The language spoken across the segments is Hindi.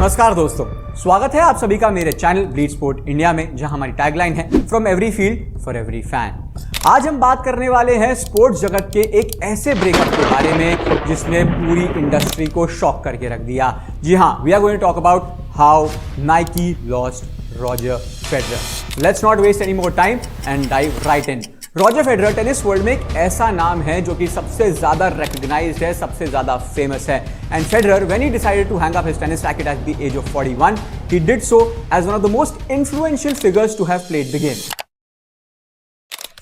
नमस्कार दोस्तों, स्वागत है आप सभी का मेरे चैनल ब्लीड स्पोर्ट इंडिया में, जहां हमारी टैगलाइन है from every field for every fan. आज हम बात करने वाले हैं स्पोर्ट्स जगत के एक ऐसे ब्रेकअप के बारे में जिसने पूरी इंडस्ट्री को शॉक करके रख दिया। जी हाँ, we are going to talk about how Nike lost Roger Federer. Let's not waste any more time and dive right in. Roger Federer tennis world में एक ऐसा नाम है जो कि सबसे ज्यादा रिकॉग्नाइज्ड है, सबसे ज्यादा फेमस है। And Federer, when he decided to hang up his tennis racket at the age of 41, he did so as one of the most influential figures to have played the game.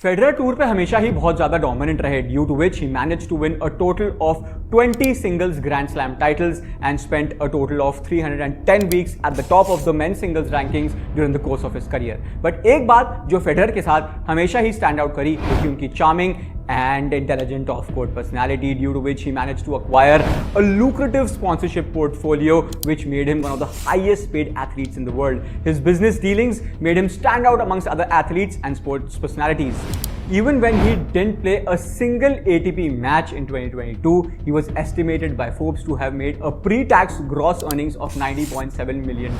Federer tour पे हमेशा ही बहुत ज्यादा डोमिनेंट रहे, due to which he managed to win a total of 20 singles grand slam titles and spent a total of 310 weeks at the top of the men singles rankings during the course of his career. But एक बात जो फेडरर के साथ हमेशा ही स्टैंड आउट करी वो थी उनकी charming and intelligent off-court personality, due to which he managed to acquire a lucrative sponsorship portfolio which made him one of the highest paid athletes in the world. His business dealings made him stand out amongst other athletes and sports personalities. Even when he didn't play a single ATP match in 2022, he was estimated by Forbes to have made a pre-tax gross earnings of $90.7 million,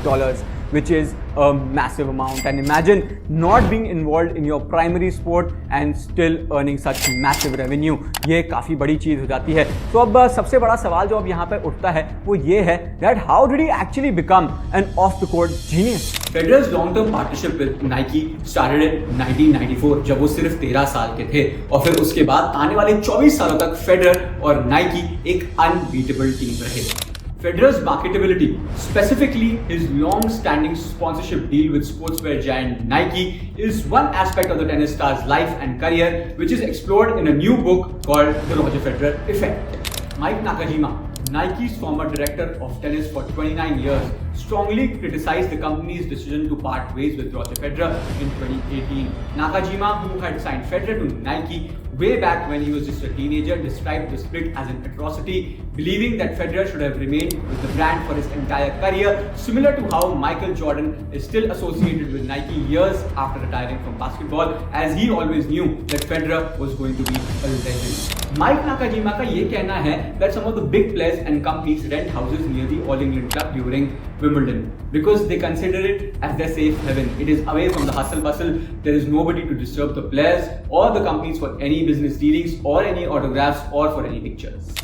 which is a massive amount. And imagine not being involved in your primary sport and still earning such massive revenue. ये काफी बड़ी चीज हो जाती है। तो अब सबसे बड़ा सवाल जो अब यहाँ पे उठता है वो ये है that how did he actually become an off-the-court genius? Federer's long-term partnership with Nike started in 1994, जब वो सिर्फ 13 साल के थे, और फिर उसके बाद आने वाले 24 सालों तक फेडरर और नाइकी एक अनबीटेबल टीम रहे। Federer's marketability, specifically his long-standing sponsorship deal with sportswear giant Nike, is one aspect of the tennis star's life and career, which is explored in a new book called The Roger Federer Effect. Mike Nakajima, Nike's former director of tennis for 29 years, strongly criticized the company's decision to part ways with Roger Federer in 2018. Nakajima, who had signed Federer to Nike way back when he was just a teenager, described the split as an atrocity, believing that Federer should have remained with the brand for his entire career, similar to how Michael Jordan is still associated with Nike years after retiring from basketball, as he always knew that Federer was going to be a legend. Mike Nakajima का ये कहना है that some of the big players and companies rent houses near the All England Club during Wimbledon because they consider it as their safe haven. It is away from the hustle bustle. There is nobody to disturb the players or the companies for any business dealings or any autographs or for any pictures.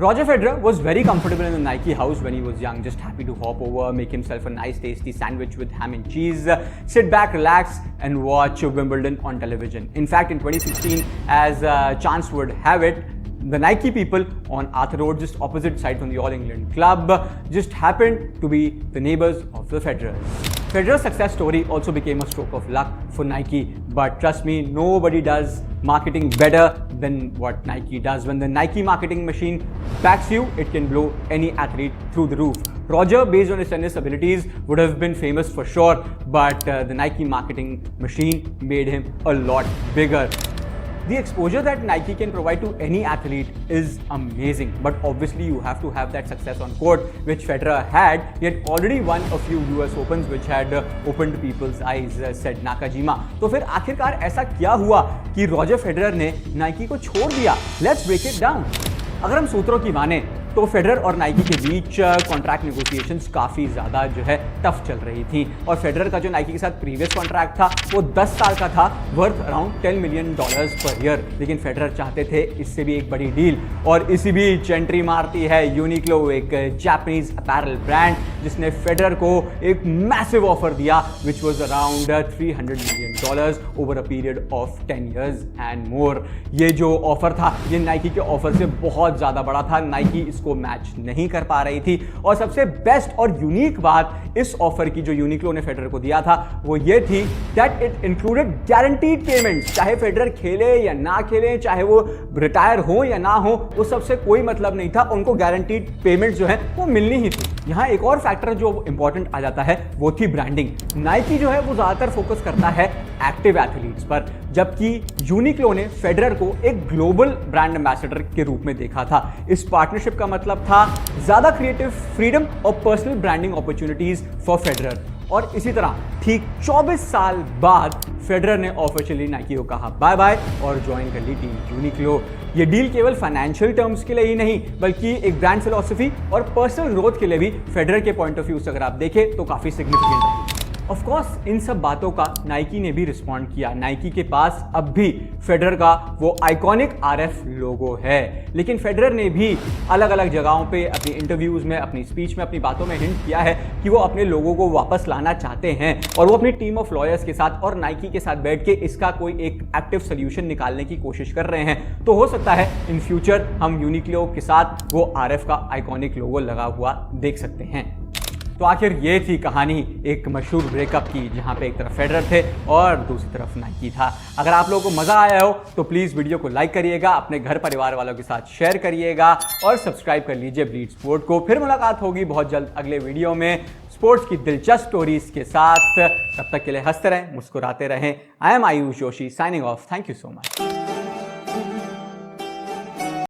Roger Federer was very comfortable in the Nike house when he was young, just happy to hop over, make himself a nice tasty sandwich with ham and cheese, sit back, relax and watch Wimbledon on television. In fact, in 2016, as chance would have it, the Nike people on Arthur Road, just opposite side from the All England Club, just happened to be the neighbors of the Federers. Federer's success story also became a stroke of luck for Nike, but trust me, nobody does marketing better than what Nike does. When the Nike marketing machine backs you, it can blow any athlete through the roof. Roger, based on his tennis abilities, would have been famous for sure, but the Nike marketing machine made him a lot bigger. The exposure that Nike can provide to any athlete is amazing, but obviously you have to have that success on court, which Federer had. He had already won a few US Opens, which had opened people's eyes, said Nakajima. तो फिर आखिरकार ऐसा क्या हुआ कि रॉजर फेडरर ने नाइकी को छोड़ दिया? Let's break it down. अगर हम सूत्रों की माने तो फेडरर और नाइकी के बीच कॉन्ट्रैक्ट नेगोशिएशंस काफ़ी ज़्यादा जो है टफ चल रही थी, और फेडरर का जो नाइकी के साथ प्रीवियस कॉन्ट्रैक्ट था वो 10 साल का था, worth around $10 million per year. लेकिन फेडरर चाहते थे इससे भी एक बड़ी डील, और इसी बीच एंट्री मारती है यूनिक्लो, एक जापानीज अपैरल ब्रांड जिसने फेडरर को एक मैसिव ऑफर दिया which was around $300 million over a period of 10 years and more. ये जो ऑफर था ये नाइकी के ऑफर से बहुत ज़्यादा बड़ा था, नाइकी को मैच नहीं कर पा रही थी। और सबसे बेस्ट और यूनिक बात इस ऑफर की जो यूनिक्लो ने फेडरर को दिया था वो ये थी that it included guaranteed payments. चाहे फेडरर खेले या ना खेले, चाहे वो रिटायर हो या ना हो, वो सबसे कोई मतलब नहीं था, उनको गारंटीड पेमेंट जो है वो मिलनी ही थी। यहाँ एक और फैक्टर जो इंपॉर्टेंट आ जाता है वो थी ब्रांडिंग। नाइकी जो है वो ज्यादातर फोकस करता है एक्टिव एथलीट्स पर, जबकि यूनिक्लो ने फेडरर को एक ग्लोबल ब्रांड एम्बेसडर के रूप में देखा था। इस पार्टनरशिप का मतलब था ज्यादा क्रिएटिव फ्रीडम और personal branding opportunities for Federer. और इसी तरह ठीक 24 साल बाद फेडरर ने ऑफिशियली नाइकी को कहा बाय बाय और ज्वाइन कर ली टीम यूनिक्लो। ये डील केवल फाइनेंशियल टर्म्स के लिए ही नहीं बल्कि एक ब्रांड फिलॉसफी और पर्सनल ग्रोथ के लिए भी फेडरर के पॉइंट ऑफ व्यू से अगर आप देखें तो काफी सिग्निफिकेंट है। ऑफ कोर्स इन सब बातों का नाइकी ने भी रिस्पॉन्ड किया। नाइकी के पास अब भी फेडरर का वो आइकॉनिक आरएफ लोगो है, लेकिन फेडरर ने भी अलग अलग जगहों पे अपनी इंटरव्यूज में, अपनी स्पीच में, अपनी बातों में हिंट किया है कि वो अपने लोगों को वापस लाना चाहते हैं और वो अपनी टीम ऑफ लॉयर्स के साथ और नाइकी के साथ बैठ के इसका कोई एक एक्टिव सोल्यूशन निकालने की कोशिश कर रहे हैं। तो हो सकता है इन फ्यूचर हम यूनिक्लो के साथ वो आरएफ का आइकॉनिक लोगो लगा हुआ देख सकते हैं। तो आखिर ये थी कहानी एक मशहूर ब्रेकअप की, जहां पे एक तरफ फेडरर थे और दूसरी तरफ नाइकी था। अगर आप लोगों को मजा आया हो तो प्लीज वीडियो को लाइक करिएगा, अपने घर परिवार वालों के साथ शेयर करिएगा और सब्सक्राइब कर लीजिए ब्लीड स्पोर्ट को। फिर मुलाकात होगी बहुत जल्द अगले वीडियो में स्पोर्ट्स की दिलचस्प स्टोरीज के साथ। तब तक के लिए हंसते रहें, मुस्कुराते रहें। I am Ayush Joshi signing off. Thank you so much.